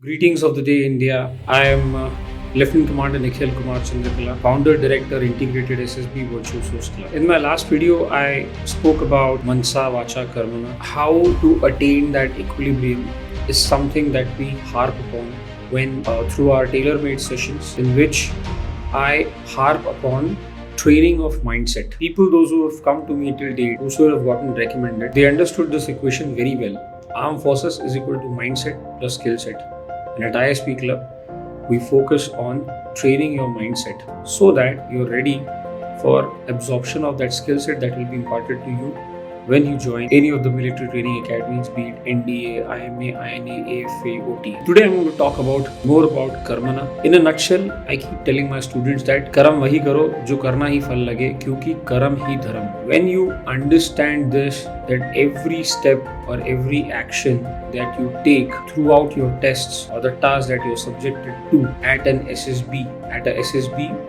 Greetings of the day, India. I am Lieutenant Commander Nikhil Kumar Chandrakala, Founder Director Integrated SSB Virtual Source Club. In my last video, I spoke about Mansa Vacha Karmana. How to attain that equilibrium is something that we harp upon when through our tailor-made sessions, in which I harp upon training of mindset. People, those who have come to me till date, those who have gotten recommended, they understood this equation very well. Armed forces is equal to mindset plus skill set. And at ISP Club, we focus on training your mindset so that you're ready for absorption of that skill set that will be imparted to you when you join any of the military training academies, be it NDA, IMA, INA, AFA, OT. Today I'm going to talk more about Karmana. In a nutshell, I keep telling my students that Karam wahi karo jo karna hi phal lage, kyunki Karam hi dharam. When you understand this, that every step or every action that you take throughout your tests or the tasks that you're subjected to at an SSB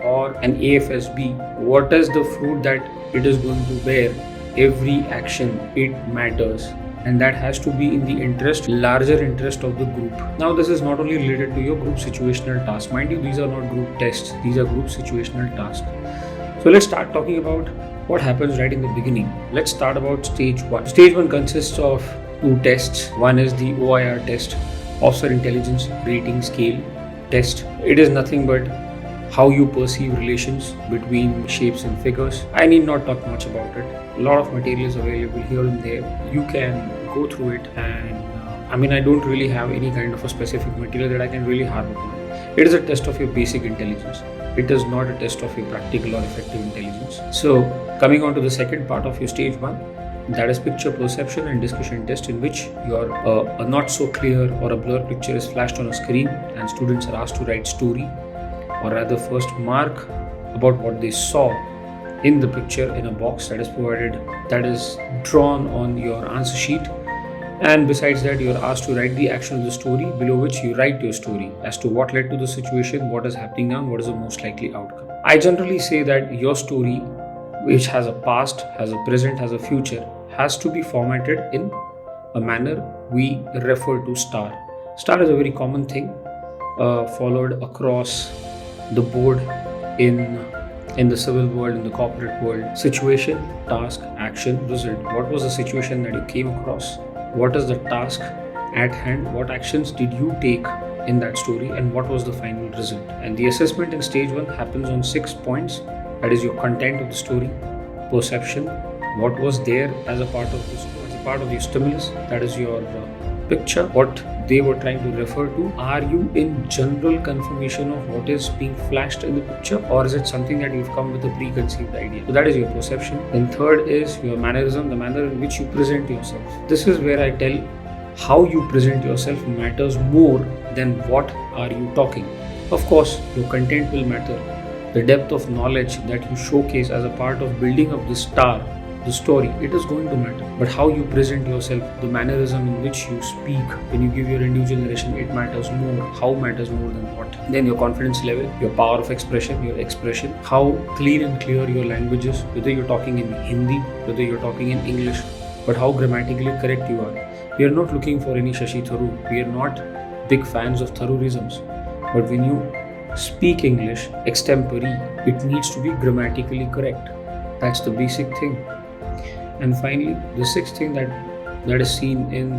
or an AFSB, what is the fruit that it is going to bear? Every action, it matters, and that has to be in the larger interest of the group. Now, this is not only related to your group situational tasks. Mind you, these are not group tests, these are group situational tasks. So let's start talking about what happens right in the beginning. Let's start about stage 1. Stage 1 consists of 2 tests. One is the OIR test, Officer Intelligence Rating Scale test. It is nothing but how you perceive relations between shapes and figures. I need not talk much about it. A lot of material is available here and there. You can go through it, and I don't really have any kind of a specific material that I can really harp upon. It is a test of your basic intelligence. It is not a test of your practical or effective intelligence. So, coming on to the second part of your stage 1, that is picture perception and discussion test, in which your a not so clear or a blur picture is flashed on a screen and students are asked to write story, or rather first mark about what they saw in the picture in a box that is provided, that is drawn on your answer sheet. And besides that, you are asked to write the action of the story, below which you write your story as to what led to the situation, what is happening now, what is the most likely outcome. I generally say that your story, which has a past, has a present, has a future, has to be formatted in a manner we refer to STAR. STAR is a very common thing followed across the board in the civil world, in the corporate world. Situation, task, action, result. What was the situation that you came across? What is the task at hand? What actions did you take in that story? And what was the final result? And the assessment in stage 1 happens on 6 points. That is your content of the story, perception, what was there as a part of the story, as a part of your stimulus, that is your picture, what they were trying to refer to. Are you in general confirmation of what is being flashed in the picture, or is it something that you've come with a preconceived idea? So that is your perception. Then third is your mannerism, the manner in which you present yourself. This is where I tell how you present yourself matters more than what are you talking. Of course, your content will matter. The depth of knowledge that you showcase as a part of building up the STAR, the story, it is going to matter. But how you present yourself, the mannerism in which you speak, when you give your individual narration, it matters more. How matters more than what? Then your confidence level, your power of expression, your expression, how clean and clear your language is, whether you're talking in Hindi, whether you're talking in English, but how grammatically correct you are. We are not looking for any Shashi Tharoor. We are not big fans of Tharoorisms. But when you speak English extempore, it needs to be grammatically correct. That's the basic thing. And finally, the 6th thing that is seen in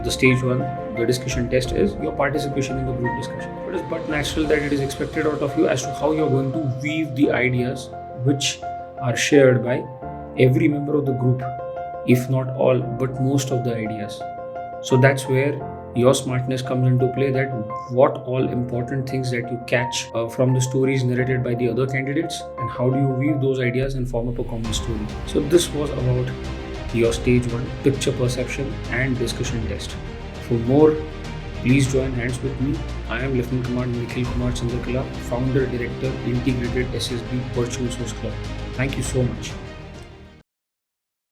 the stage 1, the discussion test, is your participation in the group discussion. It is but natural that it is expected out of you as to how you are going to weave the ideas which are shared by every member of the group, if not all, but most of the ideas. So that's where your smartness comes into play, that what all important things that you catch from the stories narrated by the other candidates, and how do you weave those ideas and form up a common story. So this was about your stage 1 picture perception and discussion test. For more, please join hands with me. I am Lieutenant Commander Nikhil Kumar Chandrakala, Founder Director Integrated SSB Virtual Source Club. Thank you so much.